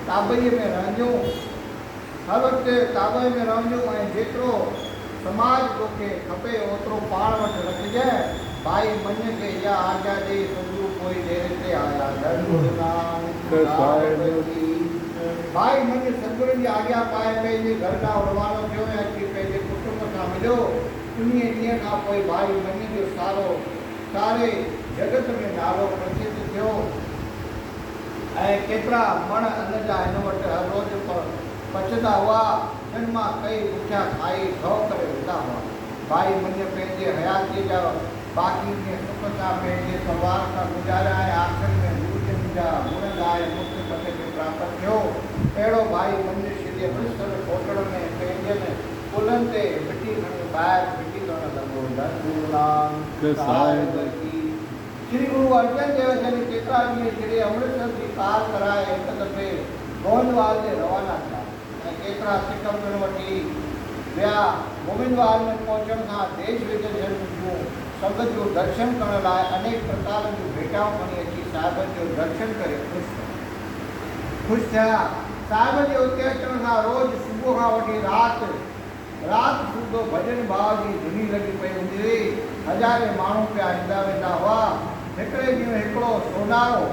ताबईअ में रहंदियूं, हर वक़्तु ताबे में रहंदियूं ऐं जेतिरो समाज तोखे खपे ओतिरो पाण वटि रखिजांइ। भाई मञ के इहा आज्ञा ॾेई सतगुरु कोई डेरे ते आया। भाई मञ सतगुरु जी आज्ञा पाए पंहिंजे घर खां रवानो थियो ऐं अची पंहिंजे कुटुंब सां मिलियो। उन ॾींहं खां पोइ भाई मञ जो सारे जगत में नालो प्रसिद्ध थियो ऐं केतिरा मण अन्न जा हिन वटि हर रोज़ु पचंदा हुआ। हिन मां कई पुठियां खाई सौ करे वेंदा हुआ। भाई मञ पंहिंजे हयातीअ जा बाक़ी ॾींहं सुख सां पंहिंजे परिवार सां गुज़ारिया ऐं आख़िर में गुरुजन जा गुण ॻाए मुक्त पते खे प्राप्त थियो। अहिड़ो भाई मञ श्री अमृतसर कोटड़ में पंहिंजनि पुलनि ते मिटी खणी ॿाहिरि मिटी करणु लॻो। श्री गुरु अर्जन देव जन केतिरा ॾींहं श्री अमृतसर जी पार कराए हिकु दफ़े गोविंदवाल ते रवाना थिया ऐं केतिरा सिख पिण वठी विया। गोविंदवाल में पहुचण खां देश विदेशनि जूं संगत जो दर्शन करण लाइ अनेक प्रकार जूं भेटाऊं खणी अची साहिबनि जो दर्शन करे ख़ुशि थिया। साहिब जे उते अचण सां रोज़ु सुबुह खां वठी राति सूदो भॼन भाव जी धुनी लॻी पई हूंदी हुई। हज़ारे माण्हू पिया ईंदा वेंदा हुआ। हिकिड़े ॾींहुं हिकिड़ो सोनारो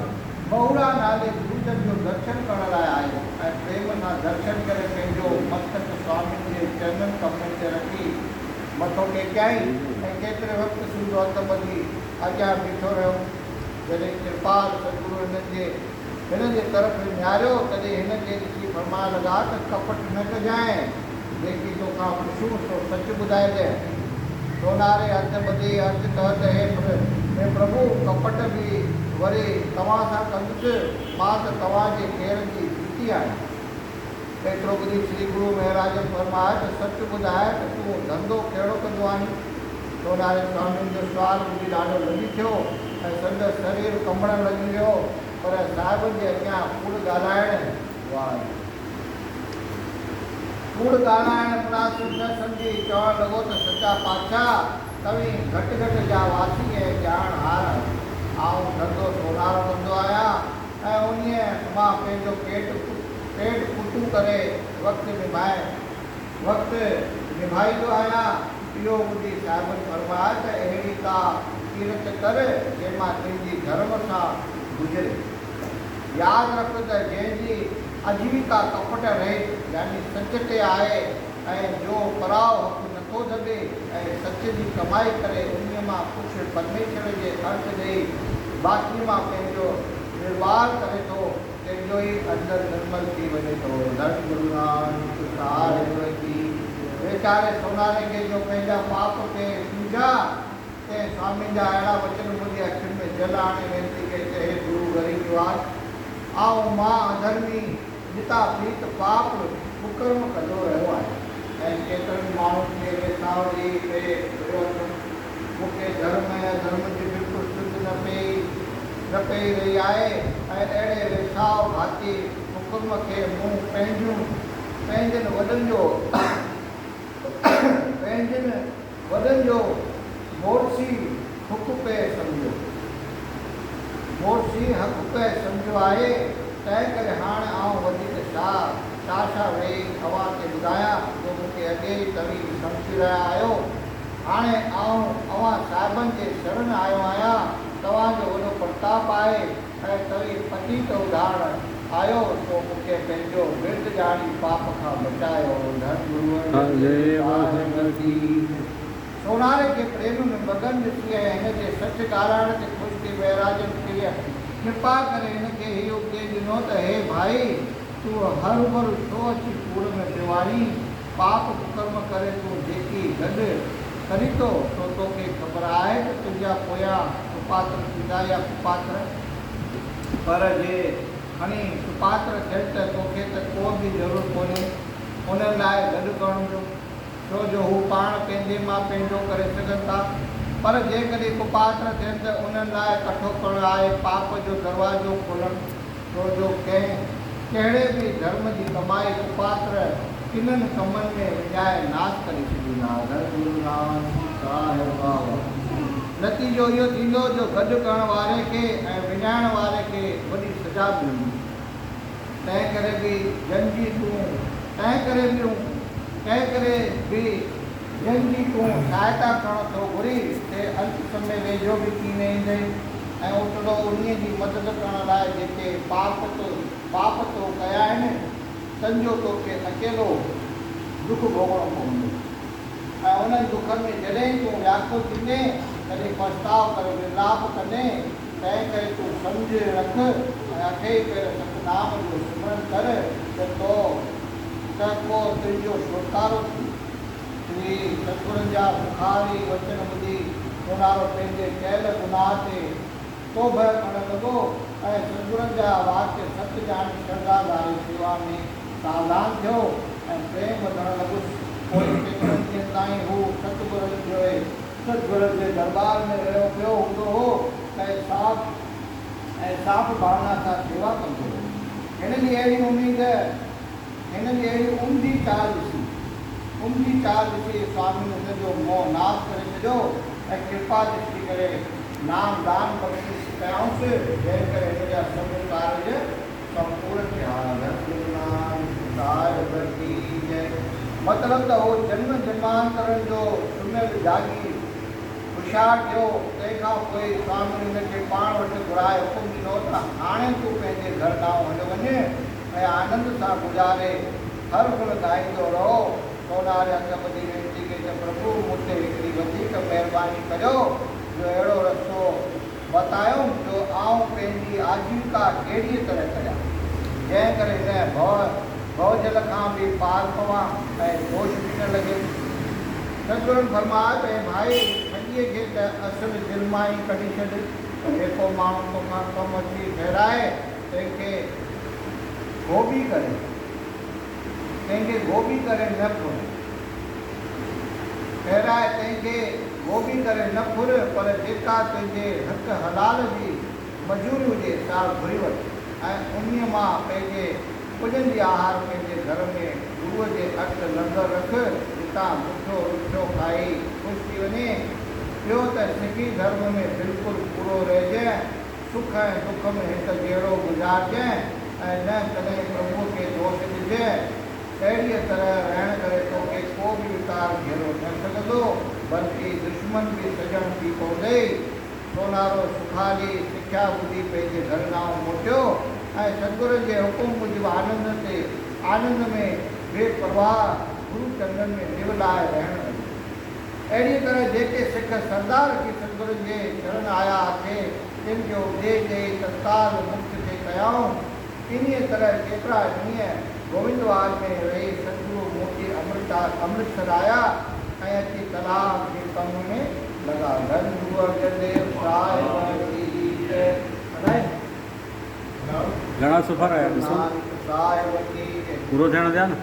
बहुड़ा नाले गुरुजन जो दर्शन करण लाइ आयो ऐं प्रेम सां दर्शन करे पंहिंजो मस्तक स्वामी जे चरणनि कमरनि ते रखी मथो टेकियाई ऐं केतिरे वक़्तु सूदो हथ ॿधी अॻियां बीठो रहियो। जॾहिं कृपाल सतगुरु हिन जे तरफ़ निहारियो तॾहिं हिन खे ॾिसी फरमाइण लॻा त कपट न कजांइ, जेकी तोखां पुछूं सो सच ॿुधाइजांइ। सोनारे हथ ॿधी अर्ज़ु कयो त हे प्रभु कपट बि वरी तव्हां सां कंदुसि, मां त तव्हांजे केर जी जीती आहियां। एतिरो ॿुधी श्री गुरु महाराज फरमायो त सच ॿुधाए त तूं धंधो कहिड़ो कंदो आहीं। सोनारे स्वामी जो सुवाल ॿुधी ॾाढो लॻी थियो ऐं संदसि शरीर कंबण लॻी वियो। पर साहिब जे अॻियां कूड़ ॻाल्हाइण मुनासिब न सम्झी चवणु लॻो त सचा पातशाह तव्हीं घटि घटि जा वासी ऐं ॼाण हार। आउं धंधो सोनारो कंदो आहियां ऐं उन मां पंहिंजो पेट पुटू करे वक़्तु निभाईंदो आहियां। इहो ॿुधी साहिबनि फरमायो त अहिड़ी का तीरथ कर जंहिंमां तुंहिंजी धर्म सां गुज़रे। यादि रख त जंहिंजी आजीविका कपट रहे यानी सच ते आहे ऐं जो पराव हक़ नथो दॿे ऐं सच जी कमाई करे उन मां कुझु परमेश्वर जे अर्थ ॾेई बाक़ी मां पंहिंजो निर्वाह करे थो, तंहिंजो ई अंदरि निर्मल थी वञे थो। धन गुरु नानक साहिब जी। वेचारे सोनारे खे जो पंहिंजा पाप खे सूझा ते स्वामी जा अहिड़ा वचन मुंहिंजे अखियुनि में जल आणे वेनिती कई त हे गुरु ग़रीबवाद आऊं मां अधर्मी जिता प्रीत पाप कुकर्म कंदो रहियो आहे ऐं केतिरनि माण्हुनि खे वेसाव ॾेई मूंखे धर्म ऐं अधर्म जी बिल्कुलु सिंध न पई रही आहे ऐं अहिड़े वेसाव भाती कुकर्म खे मूं पंहिंजनि वॾनि जो मोरसी हक़ पे सम्झो आहे। तंहिं करे हाणे आउं वधीक छा वेही तव्हां खे ॿुधायां जो मूंखे अॻे ई तव्हीं सम्झी रहिया आहियो। हाणे आउं अव्हां साहिबनि जे शरण आयो आहियां। तव्हांजो वॾो प्रताप आहे ऐं तव्हीं पतीत उदाहरण आयो तो मूंखे पंहिंजो विर्त ॼाणी पाप खां बचायो। सोनारे खे प्रेम में मगन ॾिसी ऐं हिन जे सच ॻाल्हाइण ते ख़ुशि थी वैराजन खे कृपा करे हिन खे इहो उपदेश ॾिनो त हे भाई तूं हर भर छो अची कूड़ में पियो आहीं। पाप कुकर्म करे तूं जेकी गॾु करी थो तो तोखे ख़बर आहे त तुंहिंजा पोयां कुपात्र थींदा या कुपात्र, पर जे खणी कुपात्र थियनि त तोखे त को बि ज़रूरत कोन्हे उन्हनि लाइ गॾु करण जो, छो जो हू पाण पंहिंजे मां पंहिंजो करे सघनि था। पर जेकॾहिं कुपात्र थियनि त उन्हनि लाइ कठो करणु आहे पाप जो दरवाज़ो खोलणु, छो जो कहिड़े बि धर्म जी कमाई कुपात्र किननि कमनि में विञाए नाश करे छॾींदा। नतीजो इहो थींदो जो गॾु करण वारे खे ऐं विञाइण वारे खे वॾी सज़ा मिलंदी। तंहिं करे बि जंजी तूं तंहिं करे बि तंहिं करे बि जंजी तूं सहायता करण थो घुरी ते अंत समय वेझो बि थी वेंदे ऐं ओतिरो उन्हीअ जी मदद करण लाइ जेके पाप तो कया आहिनि संजो तोखे अकेलो दुख भोगणो पवंदो ऐं उन्हनि दुखनि में जॾहिं तूं व्याकुल थींदे तॾहिं पछताव करे विलाप कंदे तंहिं करे तूं सम्झ रख ऐं अठे पेर सतनाम जो सिमरन कर त को तुंहिंजो छुटकारो थी श्री सतगुरनि जा मुखारी वचन ॿुधी सोनारो पंहिंजे कयल गुनाह ते तौबह करणु लॻो ऐं सतगुरनि जा वाक्य सत्य ॼाणी श्रद्धा वारी सेवा में सावधान थियो ऐं प्रेम वधणु लॻुसि पोइ केतिरनि ॾींहंनि ताईं हू सतगुरनि जे दरबार में रहियो पियो हूंदो हो ऐं साफ़ भावना सां सेवा कंदो हो। हिन जी अहिड़ी उमदी चाल ॾिसी स्वामी हुनजो मोह नाश करे छॾियो ऐं कृपा दृष्टि करे नाम दान बख़्शिश कयाऊंसि जंहिं करे हिन जा सभु कार्य संपूर्ण थिया। मतिलबु त उहो जन्म जन्मांतरनि जो सुम्हियल जागी होशियार थियो। तंहिंखां पोइ स्वामी हुनखे पाण वटि घुराए हुकुम ॾिनो त हाणे तूं पंहिंजे घर गांव हलियो वञे ऐं आनंद सां गुज़ारे हर गुण ॻाईंदो रहो। सोनारे हथ ॿधी वेनिती कई त प्रभु मूं ते हिकिड़ी वधीक महिरबानी करियो जो अहिड़ो रस्तो बतायो जो आऊं पंहिंजी आजीविका कहिड़ीअ तरह करियां जंहिं करे हिन भव जल खां बि पार पवां ऐं दोष बि न लॻे। सतगुरुनि फरमायो त भाई ठॻीअ खे त असुल दिलि मां ई कढी छॾ त जेको माण्हू तोखां कमु अची ठहिराए कंहिंखे गोबी करे न फुर ठहिराए कंहिंखे गोबी करे न फुर पर जेका तुंहिंजे हक़ हलाल जी मजूरी हुजे सा घुरी वठ ऐं उन्हीअ मां पंहिंजे पुॼंदी आहार पंहिंजे घर में गुरूअ जे अट लंगर रख जितां मिठो रुठो खाई ख़ुशि थी वञे। ॿियो त सिखी धर्म में बिल्कुलु पूरो रहिजांइ सुख ऐं दुख में हिकु जहिड़ो गुज़ारिजांइ ऐं न कॾहिं प्रभुअ खे दोष ॾिजांइ। अहिड़ीअ तरह रहण करे तोखे को बि विकार घेरो न सघंदो बल्कि दुश्मन बि सॼण थी पवंदे। सोनारो सुखाली सिख्या ॿुधी पंहिंजे घर गांव मोटियो ऐं सतगुरुनि जे हुकुम मूजिबि आनंद में बेपरवाह गुरु चंदन में निवलाए रहण लॻो। अहिड़ी तरह जेके सिख सरदार की सतगुरुनि जे शरण आया थे तिन जो उपदेश ॾेई तत्काल मुक्त थे कयाऊं। इन्हीअ तरह केतिरा ॾींहं गोविंदवाल में रही सतगुरु मोटी अमृतसर आया ऐं अची तलाब जे कम में लॻा। धन गुरु अर्जन देव घणा सफ़र आया ॾिसो पूरो थियण ॾिया न।